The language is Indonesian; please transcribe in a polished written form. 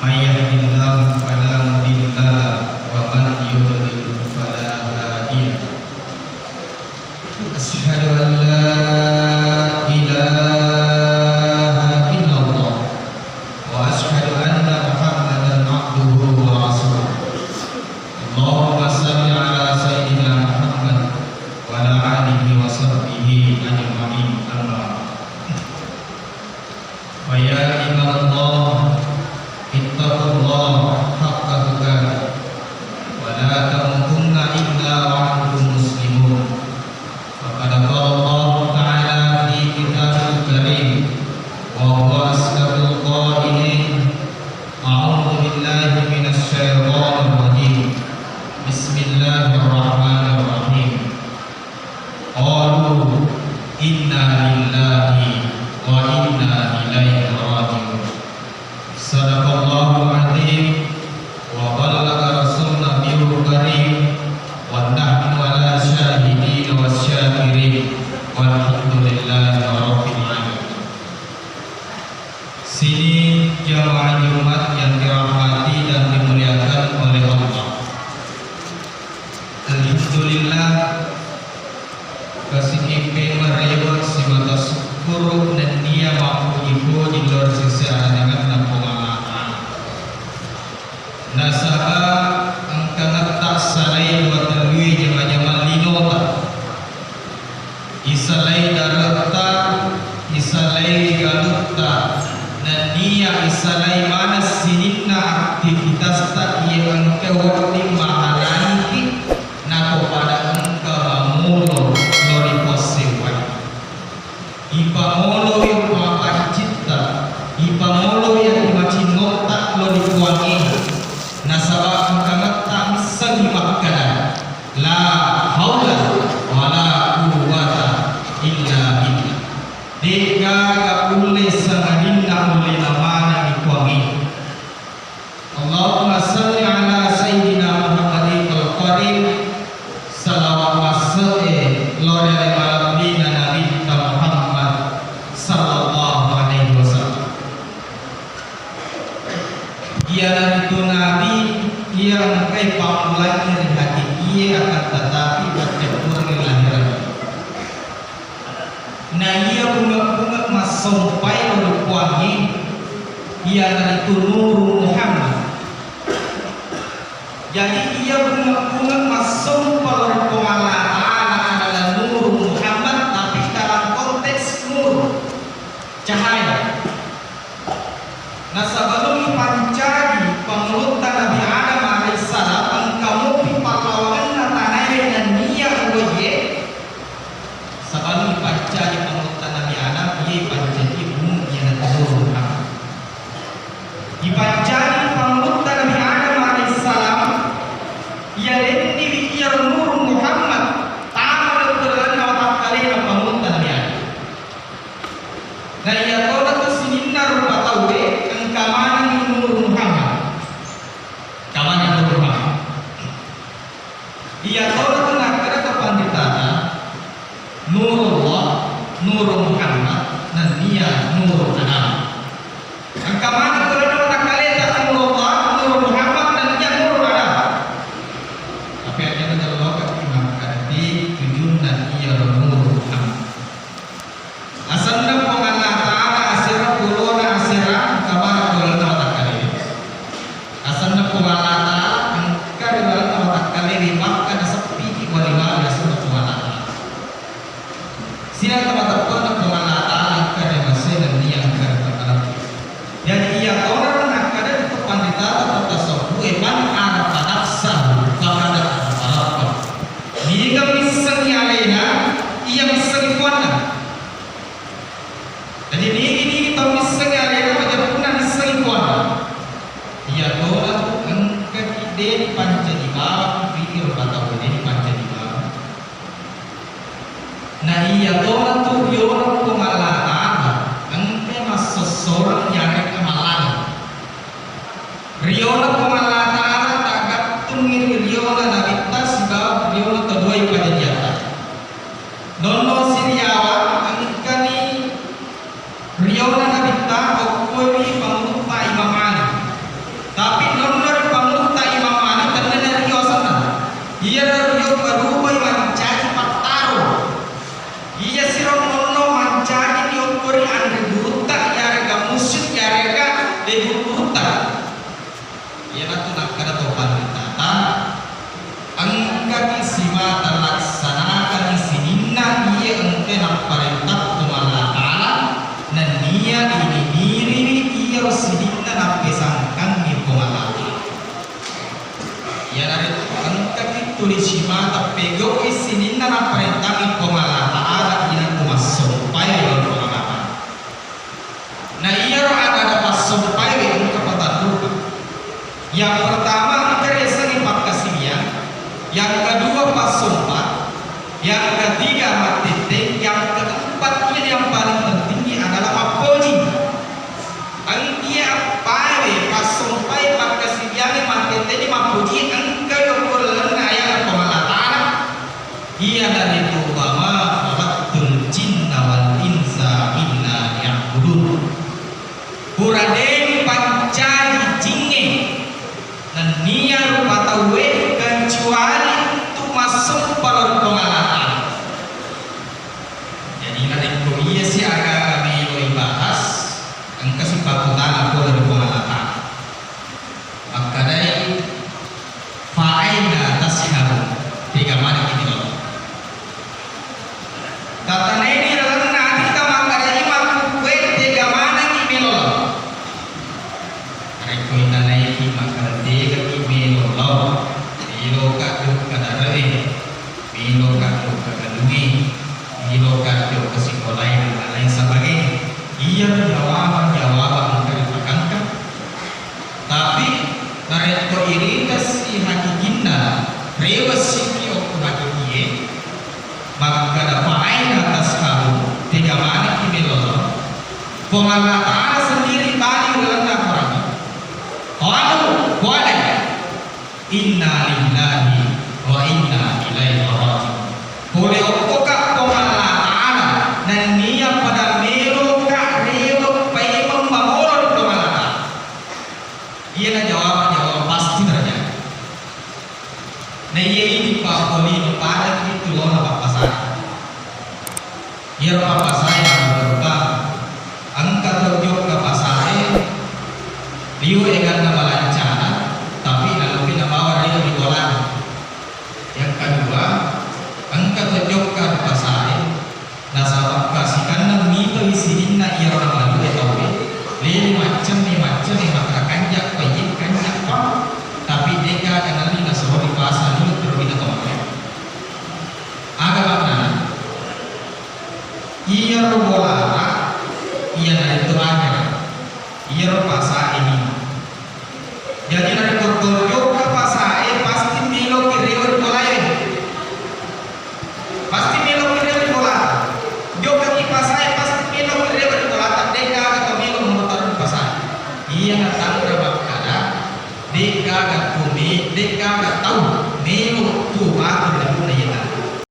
may yahdihillahu fala mudilla lahu wa man yudlil fala hadiya lahu. Asyhadu an la ilaha illallah wa asyhadu anna Muhammadan abduhu wa rasuluh. Allahumma shalli ala sayyidina Muhammad wa ala alihi wa sahbihi ajma'in. Amma wa ya ibadallah ittaqullaha haqqa tuqatih wa la tamutunna illa wa antum muslimun. Faqad qala Allah ta'ala fi kitabihil karim wa huwa asdaqul qailin. A'udzu billahi minasy syaithanir rajim. Bismillahirrahmanirrahim. Qalu inna lillahi wa inna ilaihi raji'un. Sadaqallahul azim wa ballagha rasulun nabiyul karim wa nahnu ala syahidin wa syakirin walhamdulillahi rabbil alamin. Sini jamaah Jumat yang dirahmati dan dimuliakan oleh Allah. Alhamdulillah kasihipin merewat simata syukur dan dia mampu ibu di luar sisi dengan pengalaan nasaba angkangat tak salai dua terlui jema-jema linota isalai darata isalai galutta dan dia isalai mana sinitna aktivitas tak ia angka waktu mahalani nako pada angka mamulo lori posewai ipamolo yung mapacita ipamolo yung machinota lori kuwangi nasaba ang kamata misang himakkanan la hawla wala quwwata illa billah deka kapulay sa madinna ulay namana ikuwangi. Allahumma salli ala sayyidina Muhammadin al-Karim salawat mas'e lori alimalablina nabi Muhammad sallallahu alaihi wasallam. Ia itu nabi yang kai pamulai dari hati ia akan tetapi bertempur lahiran. Nah ia bunga-bunga masompai oleh kuangi ia itu Nur Muhammad. Jadi ia bunga-bunga masompai oleh pengalaan adalah Nur Muhammad, tapi dalam konteks nur cahaya. Nah sebelum pancari pengulutan Nabi Adam alaihissalam engkau pipaklawan natanai dan dia uye sebelum pancari pengulutan Nabi Adam ia pancari umum yang Nur Muhammad dipancari pengulutan Nabi Adam alaihissalam ia lenti ia Nur Muhammad tamat terlalu awak kali pengulutan Nabi Adam. Nah ia tolak kesinina rupa tahu kamanan Nur Muhammad, kamanan Nur Muhammad. Ia tolak kena kata panditana Nurullah, Nur Muhammad, dan dia Nur Adam. Kamanan terlalu tak kaleta Nurullah, Nur Muhammad, dan dia Nur Adam. Tapi ada kalau kata imam kati tujuan dan ia Nur Muhammad. Asalnya pengalah Taala asirah kulona asirah kamar kulona otak kali. Asalnya pengalah Taala angka di dalam otak kali dimakan sepi walima asirah pengalah Taala. Siapa teman-teman pengalah Taala angka di masih dan dia angka di dalam. Jadi ia orang angka di depan di dalam otak sebu eman araf nafsah kepada araf. Jika misalnya alena ia misalnya kuatlah. Jadi ini tahu misalnya ada macam pun misalnya kuat. Ia tolak angkat ide pancadi bab pikir atau ide pancadi bab. Nah ia tolak tu dia orang pengalaan angkat masuk seorang yang kemalan. Riola pengalaan tak gatungin riola nabi tas bab riola kedua pada jata. Nono siriawan angkat ni Riola nabi ta okoi panglupa Imam Ali Iya rio marubai mancaji pataro. Iya sirong mono mancaji diokori andre burutak yarega musik yarega de burutak. Iya natu nakada topan tata. Angka kisima terlaksanakan isininna iya engke nak perintah tumala ta'ala nan niya ini diri iya sininna nak pesangkan ni tumala. Ya dari angka tulis sima tapi go isininna nak perintah ni tumala ta'ala ina tumas supaya yo tumala. Nah iya ada pas supaya yo kapatadu. Yang pertama keresa ni pakasinya. Yang kedua pas sumpah, yang ketiga matitik, yang keempat ini yang paling penting adalah mapoji. Angkia pare pas sumpah pakasinya matitik mapoji angka yang berlena yang pemalatan. Ia dari tuama fatul jinna wal insa inna ya'budun. Puraden pancari jinge dan niya rupa tawe kecuali untuk masuk pada pengalatan. Jadi nanti iya sih agak kami bahas angka sifat utama dari pengalatan. Maka dari faedah tasyabu tiga mana ini loh. Tata ini adalah nanti kita maka dari makhluk tiga mana ini loh. Rekoi nanai maka tiga ini loh. Bilo kado kadare, bilo kado kadalungi, bilo kado ke sekolah dan lain sebagainya. Ia jawaban terpakankan. Tapi nareto iritas si hakikinna, rewasi ki okku hakikiye, maka dapain atas kamu tiga mana kimelo. Pengalatan sendiri tadi dalam orang. Waduh, wadah. Inna lillahi wa inna ilaihi raji'un. Boleh okokak pemala ta'ala dan niya pada melo kak rewo paimam mamolon pemala ta'ala. Iya na jawaban pasti terjadi. Nah iya ini pak Polino pada itu loh bapak saya. Iya bapak saya berubah. Angkat terjok ke pasai. Liu egan nama lancana. Tapi dalam kita bawa dia di kolam. Yang kedua, angkat sejokkan pasai. Nasabak kasihkan nang mito isininna iya orang lalu etawe. Lili macam ni maka kanjak payik kanjak pak. Tapi deka kanali nasabak di pasar ini terlebih dahulu. Agak mana? Iya robolara, iya dari terakhir. Iya pasar ini. Jadi dari kordojo ke pasai pasti milo kiriun kolai. Pasti milo kiriun kolai. Jo ke pasai pasti milo kiriun kolai. Tak deka atau milo memotor pasai. Iya nak tahu berapa kada. Deka tak kumi, deka tak tahu milo